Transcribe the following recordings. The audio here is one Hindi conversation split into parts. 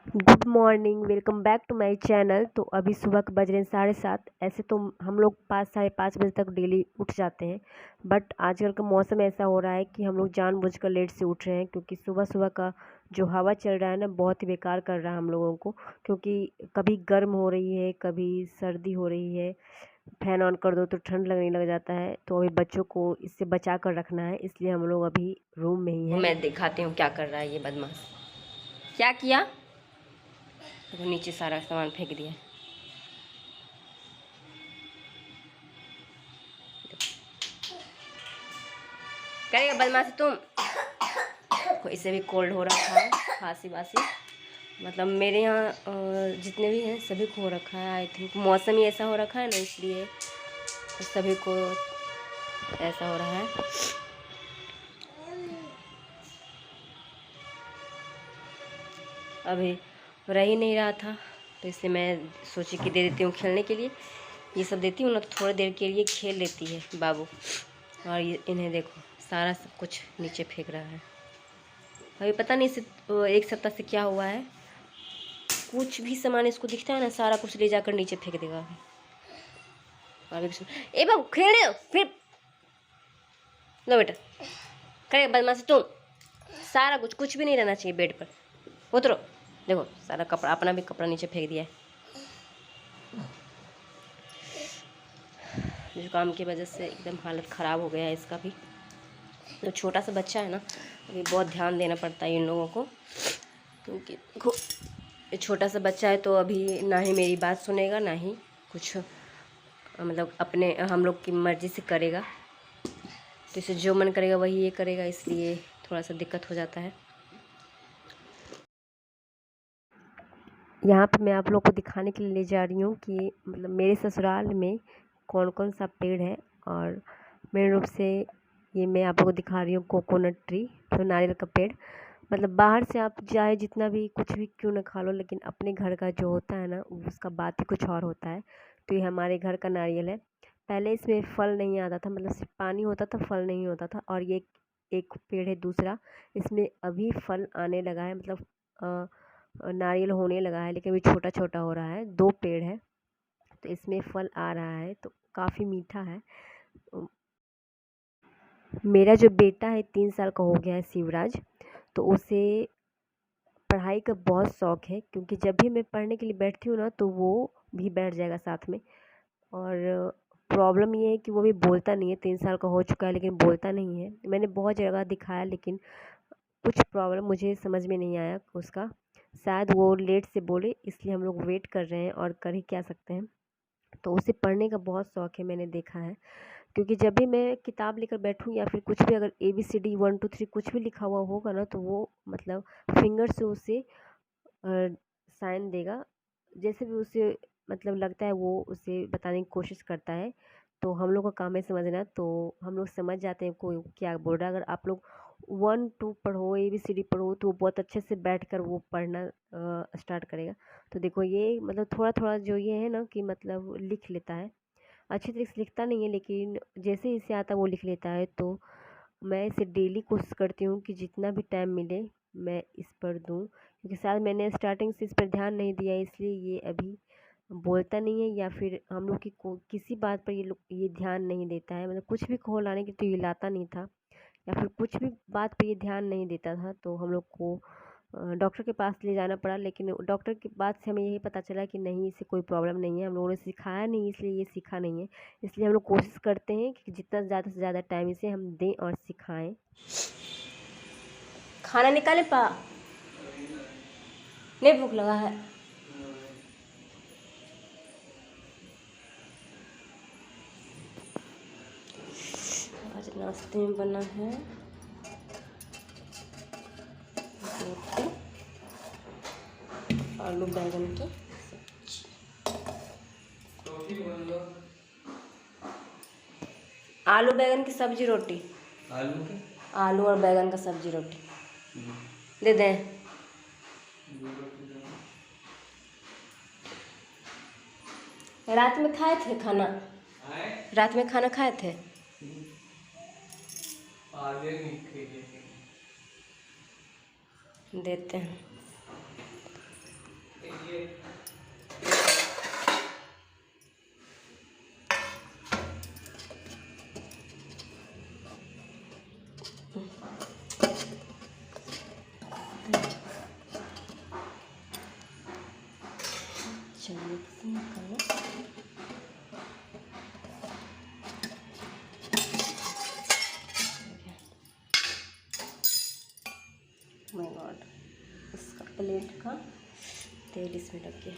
Good morning, welcome back to my channel. तो अभी सुबह के बज रहे हैं 7:30। ऐसे तो हम लोग 5 साढ़े 5 बजे तक डेली उठ जाते हैं, बट आजकल का मौसम ऐसा हो रहा है कि हम लोग जानबूझकर लेट से उठ रहे हैं, क्योंकि सुबह सुबह का जो हवा चल रहा है ना, बहुत ही बेकार कर रहा है हम लोगों को। क्योंकि कभी गर्म हो रही है, कभी सर्दी हो रही है, फैन ऑन कर दो तो ठंड लगने लग जाता है। तो अभी बच्चों को इससे बचा कर रखना है, इसलिए हम लोग अभी रूम में ही हैं। मैं दिखाती हूँ क्या कर रहा है ये बदमाश। क्या किया? तो नीचे सारा सामान फेंक दिया। करेगा बदमाशी तुम। इसे भी कोल्ड हो रखा है, खांसी वासी। मतलब मेरे यहाँ जितने भी हैं सभी को हो रखा है। आई थिंक मौसम ही ऐसा हो रखा है ना, इसलिए सभी को ऐसा हो रहा है। अभी रह ही नहीं रहा था, तो इसलिए मैं सोची कि दे देती हूँ खेलने के लिए। ये सब देती हूँ ना तो थोड़ी देर के लिए खेल लेती है बाबू। और ये इन्हें देखो, सारा सब कुछ नीचे फेंक रहा है। अभी पता नहीं इसे एक सप्ताह से क्या हुआ है, कुछ भी सामान इसको दिखता है ना, सारा कुछ ले जाकर नीचे फेंक देगा। और ए बाबू खेल रहे हो फिर? लो बेटा, करे बदमाशी तुम। सारा कुछ भी नहीं रहना चाहिए बेड पर। उतरो। देखो सारा कपड़ा, अपना भी कपड़ा नीचे फेंक दिया है। जुकाम की वजह से एकदम हालत ख़राब हो गया है इसका भी। तो छोटा सा बच्चा है ना, अभी बहुत ध्यान देना पड़ता है इन लोगों को, क्योंकि ये छोटा सा बच्चा है। तो अभी ना ही मेरी बात सुनेगा, ना ही कुछ मतलब अपने हम लोग की मर्ज़ी से करेगा। तो इसे जो मन करेगा वही ये करेगा, इसलिए थोड़ा सा दिक्कत हो जाता है। यहाँ पे मैं आप लोग को दिखाने के लिए ले जा रही हूँ कि मतलब मेरे ससुराल में कौन कौन सा पेड़ है। और मेन रूप से ये मैं आप लोग को दिखा रही हूँ कोकोनट ट्री, तो नारियल का पेड़। मतलब बाहर से आप चाहे जितना भी कुछ भी क्यों ना खा लो, लेकिन अपने घर का जो होता है ना, उसका बात ही कुछ और होता है। तो ये हमारे घर का नारियल है। पहले इसमें फल नहीं आता था, मतलब सिर्फ पानी होता था, फल नहीं होता था। और ये एक पेड़ है दूसरा, इसमें अभी फल आने लगा है, मतलब नारियल होने लगा है, लेकिन अभी छोटा छोटा हो रहा है। 2 पेड़ है, तो इसमें फल आ रहा है, तो काफ़ी मीठा है। मेरा जो बेटा है 3 साल का हो गया है, शिवराज। तो उसे पढ़ाई का बहुत शौक़ है, क्योंकि जब भी मैं पढ़ने के लिए बैठती हूँ ना, तो वो भी बैठ जाएगा साथ में। और प्रॉब्लम ये है कि वो भी बोलता नहीं है, 3 साल का हो चुका है लेकिन बोलता नहीं है। मैंने बहुत जगह दिखाया, लेकिन कुछ प्रॉब्लम मुझे समझ में नहीं आया उसका। शायद वो लेट से बोले, इसलिए हम लोग वेट कर रहे हैं, और कर ही क्या सकते हैं। तो उसे पढ़ने का बहुत शौक़ है, मैंने देखा है। क्योंकि जब भी मैं किताब लेकर बैठूँ या फिर कुछ भी, अगर ABCD 1 2 3 कुछ भी लिखा हुआ होगा ना, तो वो मतलब फिंगर से उसे साइन देगा। जैसे भी उसे मतलब लगता है, वो उसे बताने की कोशिश करता है। तो हम लोग का काम है समझना, तो हम लोग समझ जाते हैं कोई क्या बोल रहा है। अगर आप लोग 1 2 पढ़ो, ABCD पढ़ो, तो वो बहुत अच्छे से बैठकर वो पढ़ना स्टार्ट करेगा। तो देखो ये मतलब थोड़ा थोड़ा जो ये है ना, कि मतलब लिख लेता है। अच्छी तरीके से लिखता नहीं है, लेकिन जैसे इसे आता है वो लिख लेता है। तो मैं इसे डेली कोशिश करती हूँ कि जितना भी टाइम मिले मैं इस पर दूँ, क्योंकि शायद मैंने स्टार्टिंग से इस पर ध्यान नहीं दिया, इसलिए ये अभी बोलता नहीं है, या फिर हम लोग की किसी बात पर ये ध्यान नहीं देता है। मतलब कुछ भी कहो लाने के तो ये लाता नहीं था, या फिर कुछ भी बात पे ये ध्यान नहीं देता था। तो हम लोग को डॉक्टर के पास ले जाना पड़ा, लेकिन डॉक्टर की बात से हमें यही पता चला कि नहीं, इसे कोई प्रॉब्लम नहीं है। हम लोगों ने सिखाया नहीं, इसलिए ये सीखा नहीं है। इसलिए हम लोग कोशिश करते हैं कि जितना ज़्यादा से ज़्यादा टाइम इसे हम दें और सिखाएं। खाना निकाले पा, नहीं भूख लगा है? आज नाश्ते में बना है रोटी, आलू बैंगन की आलू बैंगन की सब्जी रोटी। आलू और बैंगन का सब्जी रोटी दे दें। रात में खाए थे खाना? रात में खाना खाए थे? देते हैं। चलिए निकालो। माय गॉड, इसका प्लेट का तेल इसमें लग गया।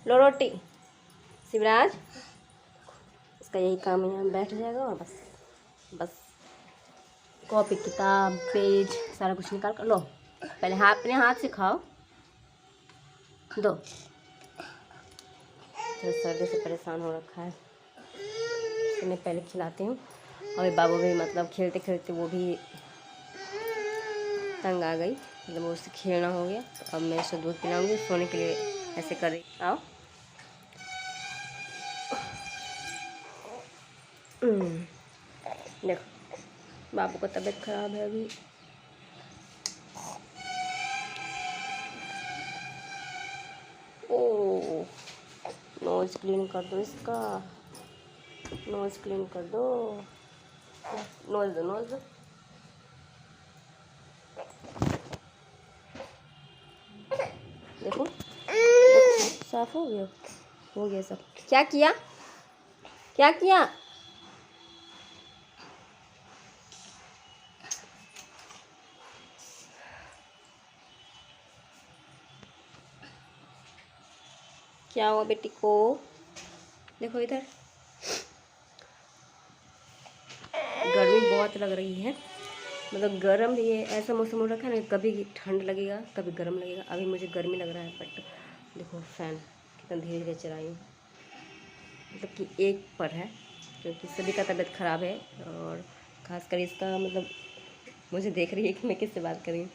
लो रोटी। शिवराज, इसका यही काम है, यहाँ बैठ जाएगा और बस बस कॉपी किताब पेज सारा कुछ निकाल कर लो। पहले हाथ अपने हाथ से खाओ, दो। तो सर्दी से परेशान हो रखा है, तो मैं पहले खिलाती हूँ। और बाबू भी मतलब खेलते खेलते वो भी तंग आ गई, मतलब वो उससे खेलना हो गया। तो अब मैं इसे दूध पिलाऊंगी, सोने के लिए ऐसे कर रही। आओ। देखो बाबू का तबीयत खराब है अभी। ओ, नोज क्लीन कर दो इसका, नोज क्लीन कर दो, नोज दो नोज दो। देखो साफ हो गया सब। क्या किया, क्या किया? क्या हुआ बेटी को? देखो इधर, गर्मी बहुत लग रही है, मतलब गर्म ये ऐसा मौसम हो रखा है ना, कभी ठंड लगेगा कभी गर्म लगेगा। अभी मुझे गर्मी लग रहा है, बट देखो फैन कितना धीरे धीरे चलाई हूँ, मतलब कि एक पर है, क्योंकि सभी का तबीयत ख़राब है। और ख़ासकर इसका, मतलब मुझे देख रही है कि मैं किससे बात कर रही हूँ,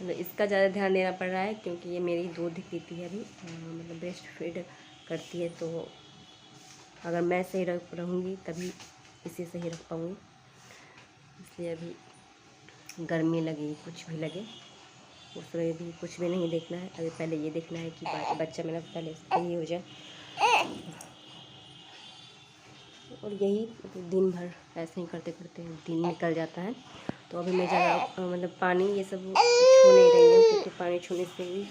मतलब इसका ज़्यादा ध्यान देना पड़ रहा है, क्योंकि ये मेरी दूध पीती है अभी, मतलब ब्रेस्ट फीड करती है। तो अगर मैं सही रहूँगी तभी इसे सही रख पाऊँगी, इसलिए अभी गर्मी लगे कुछ भी लगे उसमें भी कुछ भी नहीं देखना है। अभी पहले ये देखना है कि बच्चा मेरा पहले सही हो जाए। और यही दिन भर ऐसे ही करते करते दिन निकल जाता है। तो अभी मैं ज़्यादा मतलब पानी ये सब छू नहीं रही हूँ, क्योंकि पानी छूने से भी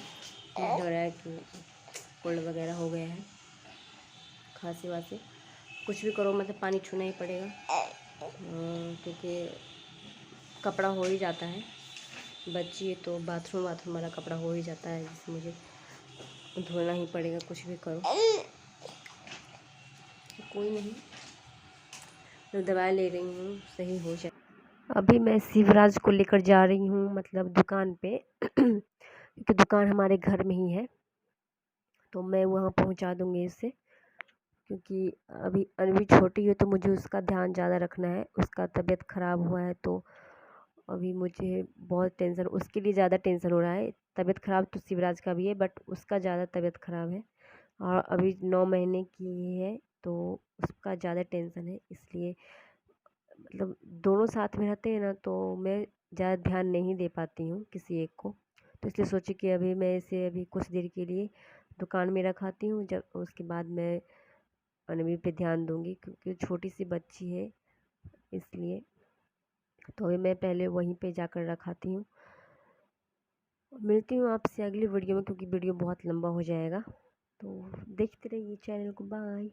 लग रहा है कि कोल्ड वगैरह हो गया है, खांसी वासी। कुछ भी करो मतलब पानी छूना ही पड़ेगा, क्योंकि कपड़ा हो ही जाता है। बच्ची है तो बाथरूम वाला कपड़ा हो ही जाता है, जिससे मुझे धोना ही पड़ेगा, कुछ भी करो। कोई नहीं, तो दवाई ले रही हूँ, सही हो जाए। अभी मैं शिवराज को लेकर जा रही हूँ मतलब दुकान पे क्योंकि दुकान हमारे घर में ही है, तो मैं वहाँ पहुँचा दूँगी इसे। क्योंकि अभी अनवी छोटी है तो मुझे उसका ध्यान ज़्यादा रखना है, उसका तबीयत ख़राब हुआ है, तो अभी मुझे बहुत टेंशन, उसके लिए ज़्यादा टेंशन हो रहा है। तबीयत ख़राब तो शिवराज का भी है, बट उसका ज़्यादा तबीयत ख़राब है, और अभी 9 महीने की है, तो उसका ज़्यादा टेंशन है। इसलिए मतलब दोनों साथ में रहते हैं ना, तो मैं ज़्यादा ध्यान नहीं दे पाती हूँ किसी एक को। तो इसलिए सोची कि अभी मैं इसे अभी कुछ देर के लिए दुकान में रखाती हूँ, जब उसके बाद मैं अनवी पे ध्यान दूँगी, क्योंकि छोटी सी बच्ची है इसलिए। तो अभी मैं पहले वहीं पे जाकर रखाती हूँ। मिलती हूँ आपसे अगली वीडियो में, क्योंकि वीडियो बहुत लंबा हो जाएगा। तो देखते रहिए चैनल को। बाय।